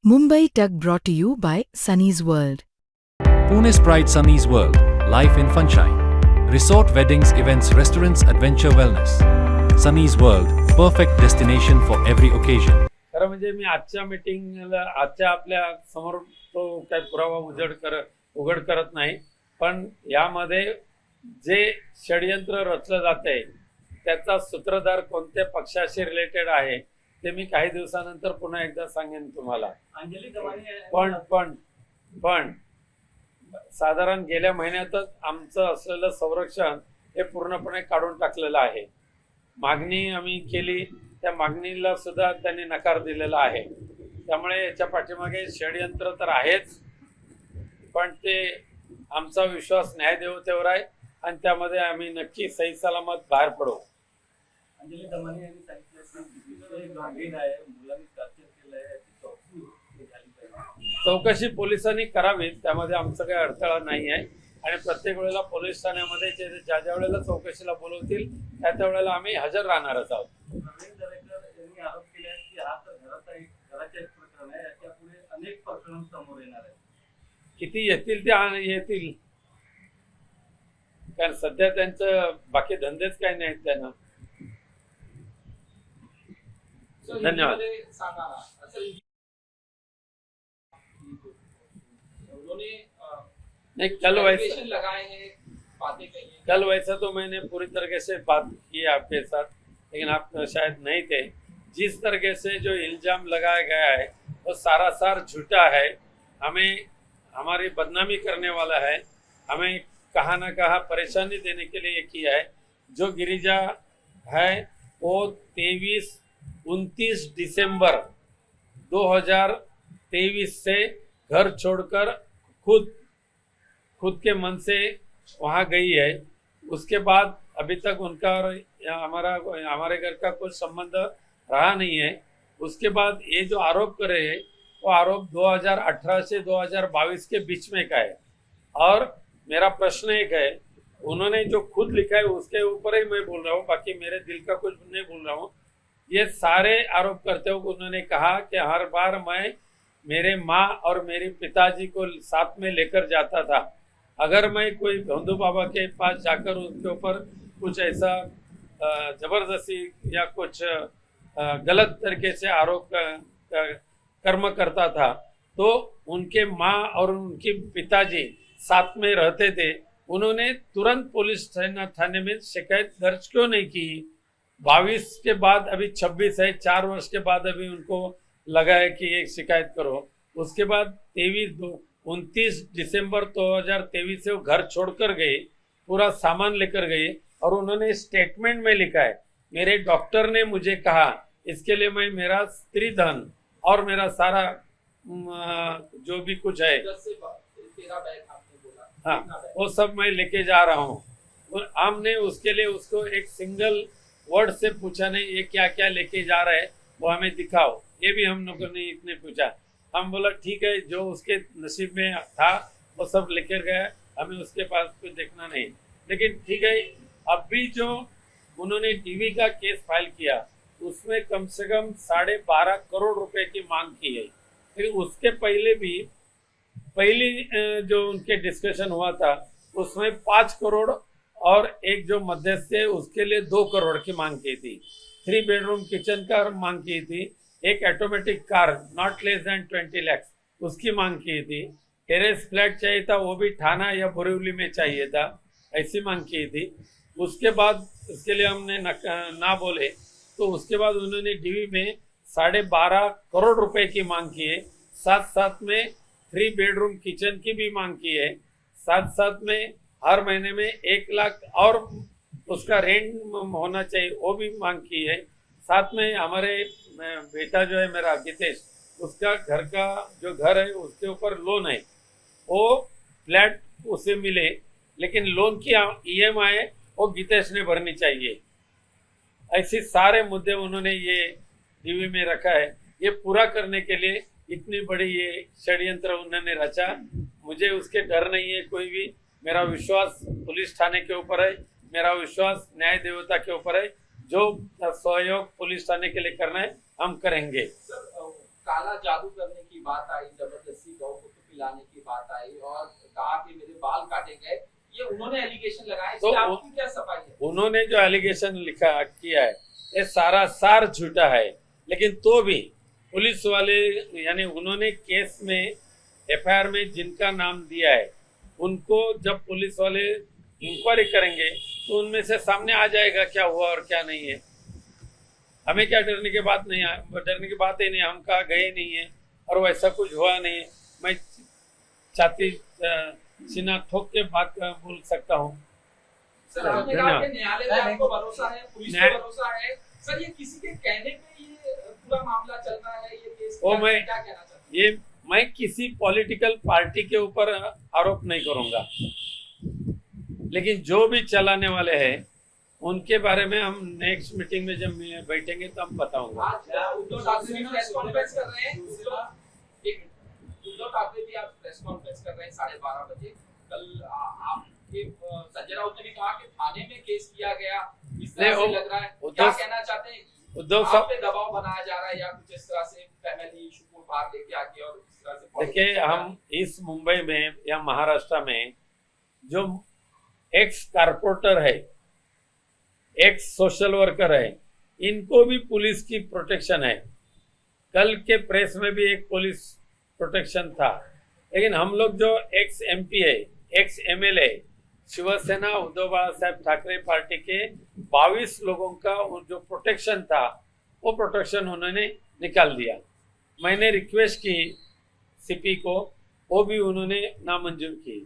Mumbai Tug brought to you by Sunny's World. Pune's Pride Sunny's World, life in funshine. Resort weddings, events, restaurants, adventure wellness. Sunny's World, perfect destination for every occasion. खरं म्हणजे मी आजच्या मीटिंगला आजच्या आपल्या समोर तो काय पुरावा उघड करत नाही, पण यामध्ये जे षडयंत्र रचलं जाते त्याचा सूत्रधार कोणत्या पक्षाशी रिलेटेड आहे ते मी काही दिवसानंतर पुन्हा एकदा सांगेन तुम्हाला. पण साधारण गेल्या महिन्यातच आमचं असलेलं संरक्षण हे पूर्णपणे काढून टाकलेलं आहे. मागणी आम्ही केली, त्या मागणीला सुद्धा त्यांनी नकार दिलेला आहे. त्यामुळे याच्या पाठीमागे षडयंत्र तर आहेच, पण ते आमचा विश्वास न्यायदेवतेवर आहे आणि त्यामध्ये आम्ही नक्की सही सलामत बाहेर पडू. अंजली दमानी यांनी सांगितलं आहे मुलांनी कॅप्चर केलंय, चौकशी पोलिसांनी करावी, त्यामध्ये आमचं काही अडथळा नाही आहे. आणि प्रत्येक वेळेला पोलीस ठाण्यामध्ये ज्या ज्या वेळेला चौकशीला बोलवतील त्या वेळेला आम्ही हजर राहणारच आहोत. प्रवीण दरेकर यांनी आरोप केले की हा तर घराच्या एक प्रकरण आहे, याच्या पुढे अनेक प्रकरण समोर येणार आहे. किती येतील ते येतील, कारण सध्या त्यांचं बाकी धंदेच काही नाहीत त्यांना. धन्यवाद. नहीं, कल वैसा तो मैंने पूरी तरीके से बात की आपके साथ, लेकिन आप शायद नहीं थे. जिस तरीके से जो इल्जाम लगाया गया है वो सारासार झूठा है, हमें हमारी बदनामी करने वाला है, हमें कहाँ ना कहाँ परेशानी देने के लिए किया है. जो गिरिजा है वो 29 दिसंबर 2023 से घर छोड़कर खुद के मन से वहाँ गई है. उसके बाद अभी तक उनका और हमारे घर का कुछ संबंध रहा नहीं है. उसके बाद ये जो आरोप कर रहे हैं वो आरोप 2018 से 2022 के बीच में का है. और मेरा प्रश्न एक है, उन्होंने जो खुद लिखा है उसके ऊपर ही मैं बोल रहा हूँ, बाकी मेरे दिल का कुछ नहीं बोल रहा हूँ. ये सारे आरोप करते हुए उन्होंने कहा कि हर बार मैं मेरे माँ और मेरे पिताजी को साथ में लेकर जाता था. अगर मैं कोई भोंदू बाबा के पास जाकर उसके ऊपर कुछ ऐसा जबरदस्ती या कुछ गलत तरीके से आरोप कर्म करता था तो उनके माँ और उनके पिताजी साथ में रहते थे. उन्होंने तुरंत पुलिस थाने में शिकायत दर्ज क्यों नहीं की? 22 के बाद अभी 26 है, 4 वर्ष के बाद अभी उनको लगा है कि एक शिकायत करो. उसके बाद 29 दिसंबर 2023 से वो घर छोड़कर गए, पूरा सामान लेकर गए. और उन्होंने स्टेटमेंट में लिखा है, मेरे डॉक्टर ने मुझे कहा इसके लिए मैं मेरा स्त्री धन और मेरा सारा जो भी कुछ है, हाँ, वो सब मैं लेके जा रहा हूँ. हमने उसके लिए उसको एक सिंगल वर्ड से पूछा नहीं, ये क्या क्या लेके जा रहा है वो हमें दिखाओ. ये भी हम लोगों ने इतने पूछा. हम बोला ठीक है, जो उसके नसीब में था वो सब लेकर गया, हमें उसके पास कुछ देखना नहीं. लेकिन ठीक है, अब भी जो उन्होंने डीवी का केस फाइल किया उसमें कम से कम 12.5 करोड़ रुपए की मांग की है. फिर उसके पहले भी पहली जो उनके डिस्कशन हुआ था उसमें 5 करोड़ और एक जो मध्यस्थ है उसके लिए 2 करोड़ की मांग की थी. 3 बेडरूम किचन का मांग की थी. एक automatic car not less than 20 lakh उसकी मांग की थी. टेरेस फ्लैट चाहिए था, वो भी थाना या बोरीवली में चाहिए था, ऐसी मांग की थी. उसके बाद उसके लिए हमने ना बोले तो उसके बाद उन्होंने डीवी में 12.5 करोड़ रुपए की मांग की है. साथ में 3 बेडरूम किचन की भी मांग की है. साथ में हर महीने में 1 लाख और उसका रेंट होना चाहिए, वो भी मांग की है. साथ में हमारे बेटा जो है मेरा गीतेश, उसका घर का जो घर है उसके ऊपर लोन है, वो फ्लैट उसे मिले, लेकिन लोन की EMI वो गीतेश ने भरनी चाहिए. ऐसे सारे मुद्दे उन्होंने ये डीवी में रखा है. ये पूरा करने के लिए इतनी बड़ी ये षड्यंत्र उन्होंने रचा. मुझे उसके डर नहीं है कोई भी. मेरा विश्वास पुलिस थाने के ऊपर है, मेरा विश्वास न्याय देवता के ऊपर है. जो सहयोग पुलिस थाने के लिए करना है हम करेंगे. काला जादू करने की बात आई, जबरदस्ती गौ को पिलाने की बात आई और कहा कि मेरे बाल काटे गए, ये उन्होंने एलिगेशन लगाया, इस तो पे आपकी क्या सफाई है? उन्होंने जो एलिगेशन लिखा किया है ये सारा सार झूठा है, लेकिन तो भी पुलिस वाले यानी उन्होंने केस में एफआईआर में जिनका नाम दिया है उनको जब पुलिस वाले इंक्वायरी करेंगे तो उनमें से सामने आ जाएगा क्या हुआ और क्या नहीं है। हमें क्या डरने की बात नहीं है, डरने की बात ही नहीं, हम कहा गए नहीं है और वैसा कुछ हुआ नहीं है। मैं छाती सीना ठोक के बात बोल सकता हूँ। सर आपने कहा कि न्यायालय पे आपको भरोसा है, पुलिस पे भरोसा है, सर ये किसी के कहने पे ये पूरा मामला चल रहा है, ये केस क्या कहना चाहते हैं? मैं किसी पॉलिटिकल पार्टी के ऊपर आरोप नहीं करूंगा, लेकिन जो भी चलाने वाले हैं उनके बारे में हम नेक्स्ट मीटिंग में जब बैठेंगे तो हम बताऊंगा। आज उद्धव ठाकरे भी प्रेस कॉन्फ्रेंस कर रहे हैं, उद्धव ठाकरे भी आप प्रेस कॉन्फ्रेंस कर रहे हैं 12:30 बजे। कल आपके संजय राउत ने भी कहा कि थाने में केस किया गया, इस तरह से लग रहा है, क्या कहना चाहते हैं? उद्धव आप साहब पे दबाव बनाया जा रहा है या कुछ इस तरह से फैमिली इशू को बाहर लेके आके और इस तरह से? देखिए, हम इस मुंबई में या महाराष्ट्र में जो एक्स कारपोरेटर है, एक्स सोशल वर्कर है, इनको भी पुलिस की प्रोटेक्शन है। कल के प्रेस में भी एक पुलिस प्रोटेक्शन था, लेकिन हम लोग जो एक्स एमपी है, ex MLA, Shiv Sena Uddhav Balasaheb Thackeray party के 22 लोगों का जो प्रोटेक्शन था वो प्रोटेक्शन उन्होंने निकाल दिया। मैंने रिक्वेस्ट की सीपी को, वो भी उन्होंने नामंजूर की।